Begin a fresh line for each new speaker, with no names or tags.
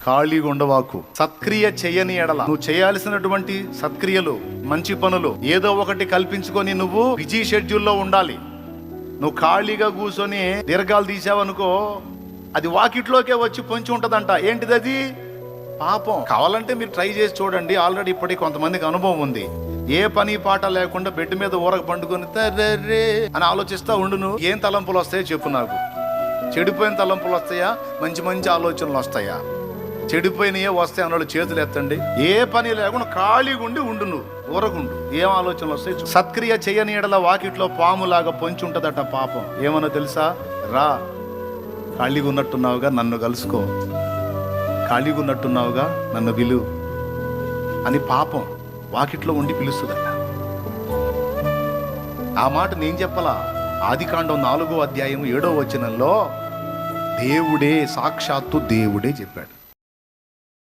ఖాళీగా ఉండవాకు. సత్క్రియ చేయని ఎడల, నువ్వు చేయాల్సినటువంటి సత్క్రియలు, మంచి పనులు ఏదో ఒకటి కల్పించుకొని నువ్వు బిజీ షెడ్యూల్లో ఉండాలి. నువ్వు ఖాళీగా కూర్చొని దీర్ఘాలు తీసావనుకో, అది వాకిట్లోకే వచ్చి పొంచి ఉంటదంట. ఏంటిది అది? పాపం. కావాలంటే మీరు ట్రై చేసి చూడండి. ఆల్రెడీ ఇప్పటికి కొంతమందికి అనుభవం ఉంది. ఏ పని పాట లేకుండా బెడ్ మీద ఊరక పండుకొని తర్రే అని ఆలోచిస్తా ఉండును. ఏం తలంపులు వస్తాయో చెప్పు నాకు. చెడిపోయిన తలంపులు వస్తాయా, మంచి మంచి ఆలోచనలు వస్తాయా? చెడిపోయినయే వస్తాయి అన్నోళ్ళు చేతులు ఎత్తండి. ఏ పని లేకుండా ఖాళీగా ఉండును, ఊరకుండు. ఏం ఆలోచనలు వస్తాయి? సత్క్రియ చేయని ఎడల వాకిట్లో పాములాగా పొంచి ఉంటదట పాపం. ఏమన్నా తెలుసా? రా, ఖాళీగా ఉన్నట్టున్నావుగా, నన్ను కలుసుకో, ఖాళీగా ఉన్నట్టున్నావుగా, నన్ను పిలు అని పాపం వాకిట్లో ఉండి పిలుస్తుందట. ఆ మాట నేను చెప్పలా. ఆదికాండం 4వ అధ్యాయం 7వ వచనంలో దేవుడే, సాక్షాత్తు దేవుడే చెప్పాడు.